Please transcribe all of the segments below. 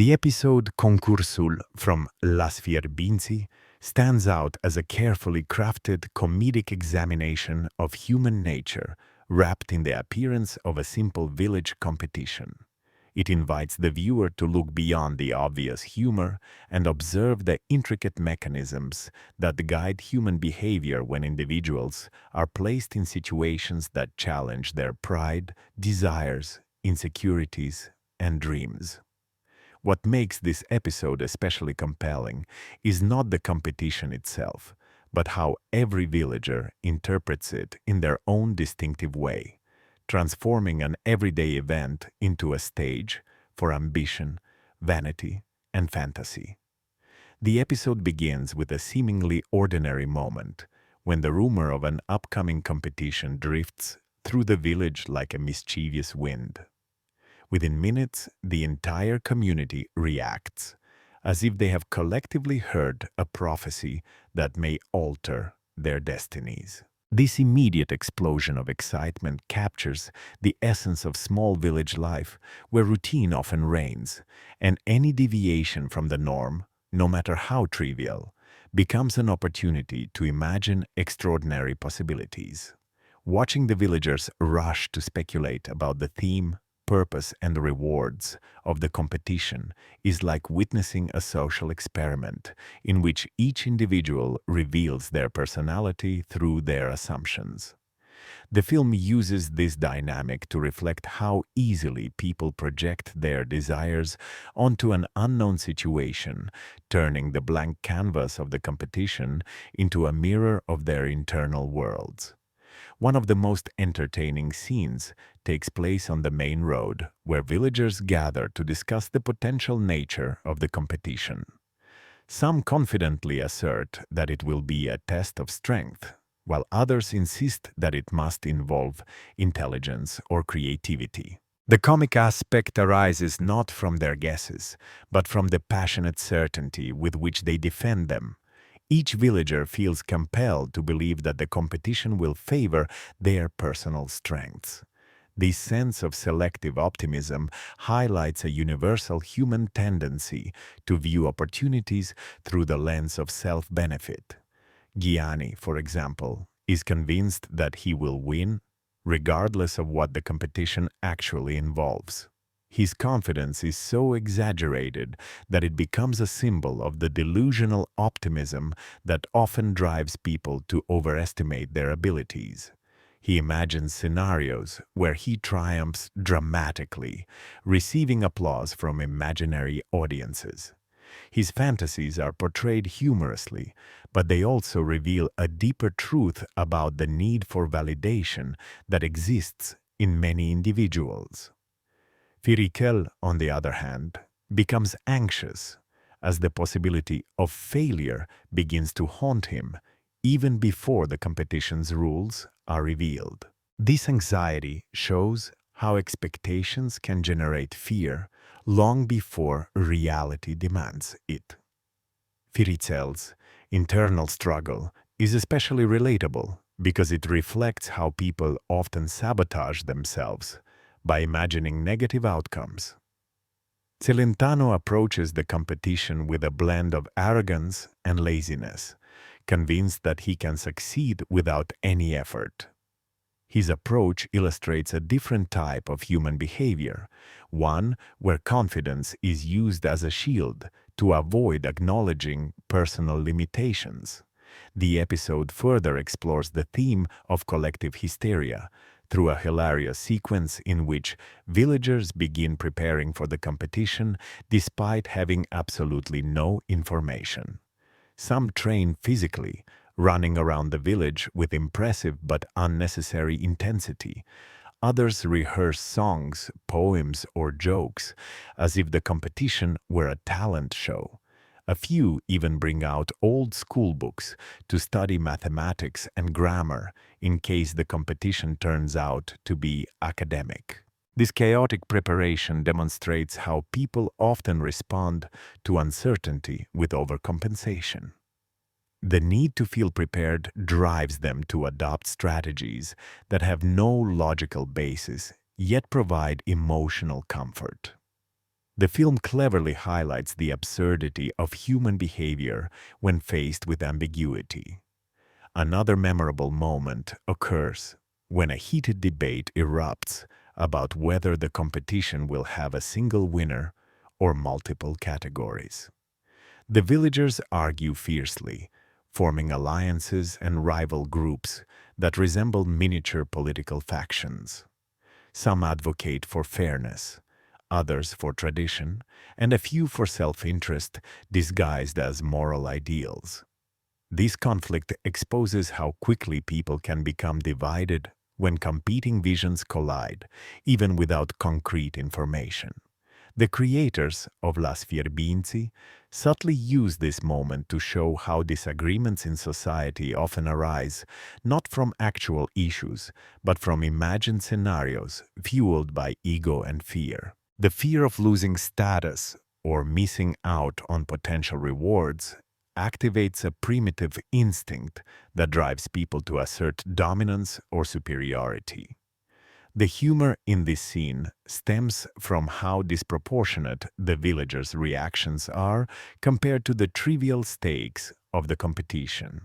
The episode Concursul from Las Fierbinți stands out as a carefully crafted comedic examination of human nature, wrapped in the appearance of a simple village competition. It invites the viewer to look beyond the obvious humor and observe the intricate mechanisms that guide human behavior when individuals are placed in situations that challenge their pride, desires, insecurities, and dreams. What makes this episode especially compelling is not the competition itself, but how every villager interprets it in their own distinctive way, transforming an everyday event into a stage for ambition, vanity, and fantasy. The episode begins with a seemingly ordinary moment, when the rumor of an upcoming competition drifts through the village like a mischievous wind. Within minutes, the entire community reacts, as if they have collectively heard a prophecy that may alter their destinies. This immediate explosion of excitement captures the essence of small village life, where routine often reigns, and any deviation from the norm, no matter how trivial, becomes an opportunity to imagine extraordinary possibilities. Watching the villagers rush to speculate about the theme, purpose, and rewards of the competition is like witnessing a social experiment in which each individual reveals their personality through their assumptions. The film uses this dynamic to reflect how easily people project their desires onto an unknown situation, turning the blank canvas of the competition into a mirror of their internal worlds. One of the most entertaining scenes takes place on the main road, where villagers gather to discuss the potential nature of the competition. Some confidently assert that it will be a test of strength, while others insist that it must involve intelligence or creativity. The comic aspect arises not from their guesses, but from the passionate certainty with which they defend them. Each villager feels compelled to believe that the competition will favor their personal strengths. This sense of selective optimism highlights a universal human tendency to view opportunities through the lens of self-benefit. Gianni, for example, is convinced that he will win, regardless of what the competition actually involves. His confidence is so exaggerated that it becomes a symbol of the delusional optimism that often drives people to overestimate their abilities. He imagines scenarios where he triumphs dramatically, receiving applause from imaginary audiences. His fantasies are portrayed humorously, but they also reveal a deeper truth about the need for validation that exists in many individuals. Secretele, on the other hand, becomes anxious as the possibility of failure begins to haunt him even before the competition's rules are revealed. This anxiety shows how expectations can generate fear long before reality demands it. Secretele's internal struggle is especially relatable because it reflects how people often sabotage themselves by imagining negative outcomes. Celentano approaches the competition with a blend of arrogance and laziness, convinced that he can succeed without any effort. His approach illustrates a different type of human behavior, one where confidence is used as a shield to avoid acknowledging personal limitations. The episode further explores the theme of collective hysteria, through a hilarious sequence in which villagers begin preparing for the competition despite having absolutely no information. Some train physically, running around the village with impressive but unnecessary intensity. Others rehearse songs, poems, or jokes as if the competition were a talent show. A few even bring out old school books to study mathematics and grammar in case the competition turns out to be academic. This chaotic preparation demonstrates how people often respond to uncertainty with overcompensation. The need to feel prepared drives them to adopt strategies that have no logical basis, yet provide emotional comfort. The film cleverly highlights the absurdity of human behavior when faced with ambiguity. Another memorable moment occurs when a heated debate erupts about whether the competition will have a single winner or multiple categories. The villagers argue fiercely, forming alliances and rival groups that resemble miniature political factions. Some advocate for fairness, others for tradition, and a few for self-interest disguised as moral ideals. This conflict exposes how quickly people can become divided when competing visions collide, even without concrete information. The creators of Las Fierbinți subtly use this moment to show how disagreements in society often arise not from actual issues, but from imagined scenarios fueled by ego and fear. The fear of losing status or missing out on potential rewards activates a primitive instinct that drives people to assert dominance or superiority. The humor in this scene stems from how disproportionate the villagers' reactions are compared to the trivial stakes of the competition.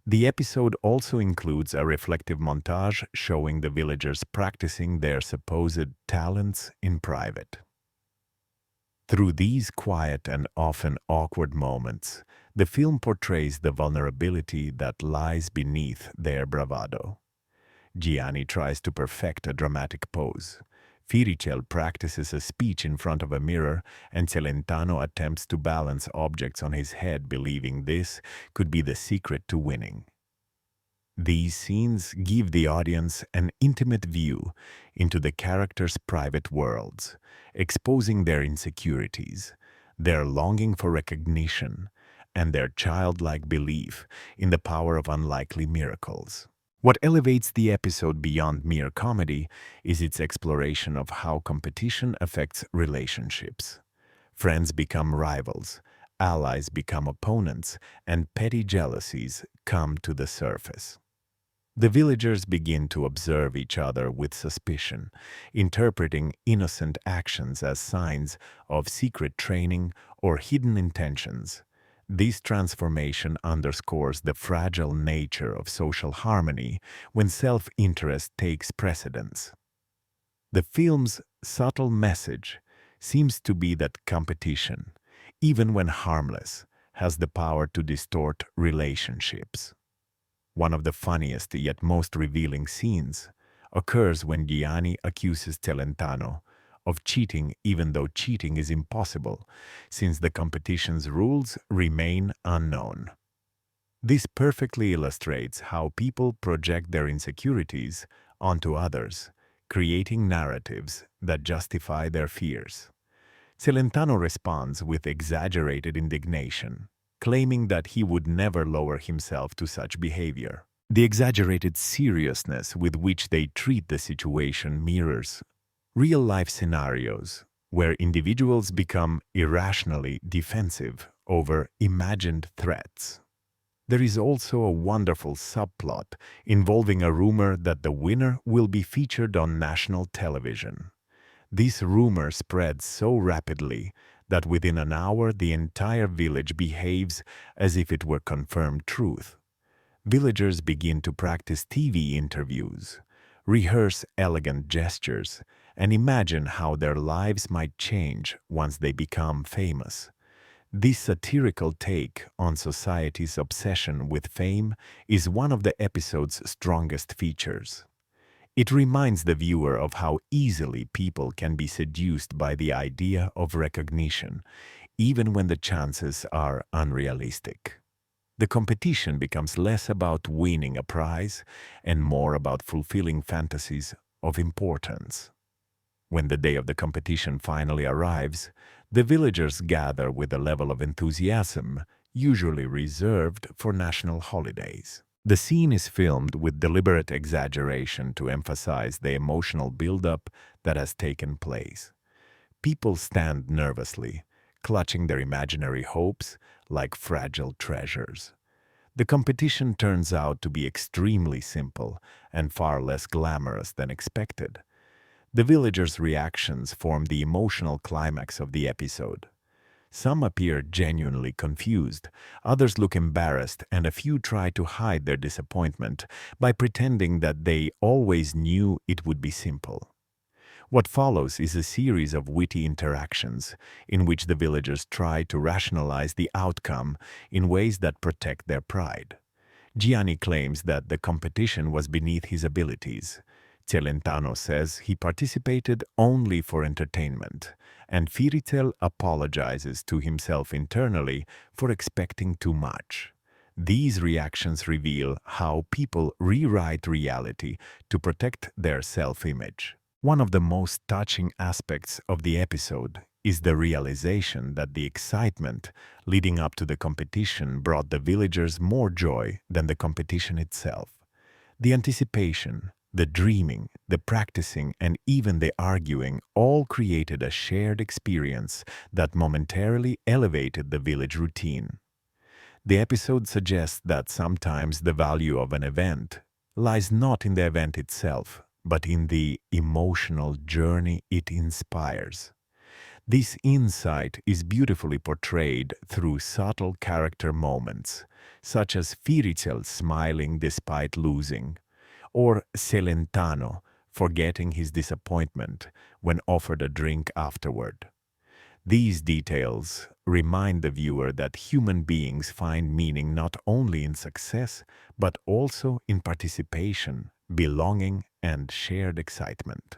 The episode also includes a reflective montage showing the villagers practicing their supposed talents in private. Through these quiet and often awkward moments, the film portrays the vulnerability that lies beneath their bravado. Gianni tries to perfect a dramatic pose. Firicel practices a speech in front of a mirror, and Celentano attempts to balance objects on his head, believing this could be the secret to winning. These scenes give the audience an intimate view into the characters' private worlds, exposing their insecurities, their longing for recognition, and their childlike belief in the power of unlikely miracles. What elevates the episode beyond mere comedy is its exploration of how competition affects relationships. Friends become rivals, allies become opponents, and petty jealousies come to the surface. The villagers begin to observe each other with suspicion, interpreting innocent actions as signs of secret training or hidden intentions. This transformation underscores the fragile nature of social harmony when self-interest takes precedence. The film's subtle message seems to be that competition, even when harmless, has the power to distort relationships. One of the funniest yet most revealing scenes occurs when Gianni accuses Celentano of cheating, even though cheating is impossible, since the competition's rules remain unknown. This perfectly illustrates how people project their insecurities onto others, creating narratives that justify their fears. Celentano responds with exaggerated indignation, claiming that he would never lower himself to such behavior. The exaggerated seriousness with which they treat the situation mirrors real-life scenarios where individuals become irrationally defensive over imagined threats. There is also a wonderful subplot involving a rumor that the winner will be featured on national television. This rumor spreads so rapidly that within an hour the entire village behaves as if it were confirmed truth. Villagers begin to practice TV interviews, rehearse elegant gestures, and imagine how their lives might change once they become famous. This satirical take on society's obsession with fame is one of the episode's strongest features. It reminds the viewer of how easily people can be seduced by the idea of recognition, even when the chances are unrealistic. The competition becomes less about winning a prize and more about fulfilling fantasies of importance. When the day of the competition finally arrives, the villagers gather with a level of enthusiasm usually reserved for national holidays. The scene is filmed with deliberate exaggeration to emphasize the emotional buildup that has taken place. People stand nervously, clutching their imaginary hopes like fragile treasures. The competition turns out to be extremely simple and far less glamorous than expected. The villagers' reactions form the emotional climax of the episode. Some appear genuinely confused, others look embarrassed, and a few try to hide their disappointment by pretending that they always knew it would be simple. What follows is a series of witty interactions in which the villagers try to rationalize the outcome in ways that protect their pride. Gianni claims that the competition was beneath his abilities. Celentano says he participated only for entertainment, and Fierbinți apologizes to himself internally for expecting too much. These reactions reveal how people rewrite reality to protect their self-image. One of the most touching aspects of the episode is the realization that the excitement leading up to the competition brought the villagers more joy than the competition itself. The anticipation, the dreaming, the practicing, and even the arguing all created a shared experience that momentarily elevated the village routine. The episode suggests that sometimes the value of an event lies not in the event itself, but in the emotional journey it inspires. This insight is beautifully portrayed through subtle character moments, such as Fierbinți smiling despite losing, or Celentano forgetting his disappointment when offered a drink afterward. These details remind the viewer that human beings find meaning not only in success, but also in participation, belonging, and shared excitement.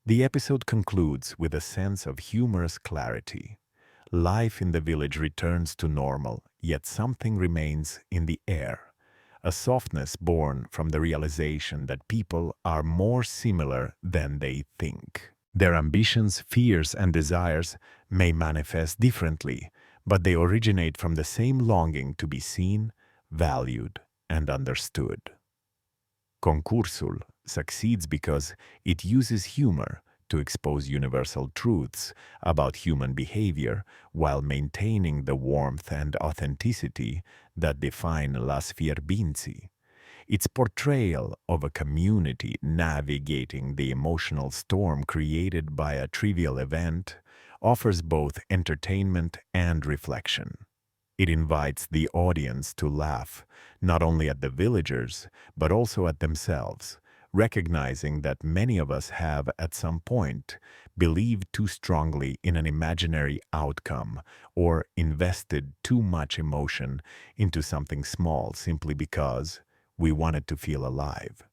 The episode concludes with a sense of humorous clarity. Life in the village returns to normal, yet something remains in the air. A softness born from the realization that people are more similar than they think. Their ambitions, fears, and desires may manifest differently, but they originate from the same longing to be seen, valued, and understood. Concursul succeeds because it uses humor to expose universal truths about human behavior while maintaining the warmth and authenticity that define Las Fierbinți. Its portrayal of a community navigating the emotional storm created by a trivial event offers both entertainment and reflection. It invites the audience to laugh, not only at the villagers, but also at themselves, recognizing that many of us have, at some point, believed too strongly in an imaginary outcome or invested too much emotion into something small simply because we wanted to feel alive.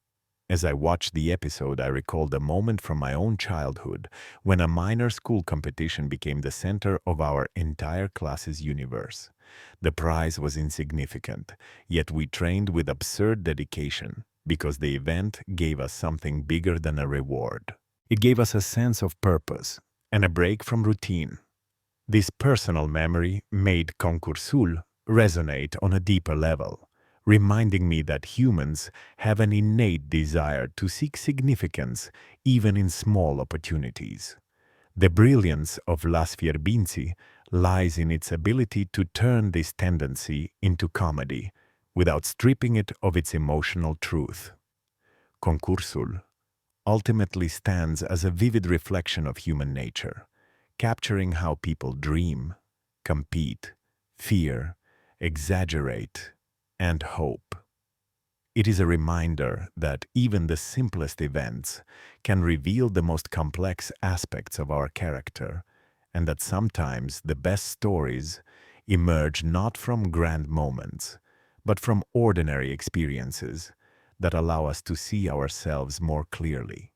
As I watched the episode, I recalled a moment from my own childhood when a minor school competition became the center of our entire class's universe. The prize was insignificant, yet we trained with absurd dedication because the event gave us something bigger than a reward. It gave us a sense of purpose and a break from routine. This personal memory made Concursul resonate on a deeper level, reminding me that humans have an innate desire to seek significance even in small opportunities. The brilliance of Las Fierbinți lies in its ability to turn this tendency into comedy without stripping it of its emotional truth. Concursul ultimately stands as a vivid reflection of human nature, capturing how people dream, compete, fear, exaggerate, and hope. It is a reminder that even the simplest events can reveal the most complex aspects of our character, and that sometimes the best stories emerge not from grand moments, but from ordinary experiences that allow us to see ourselves more clearly.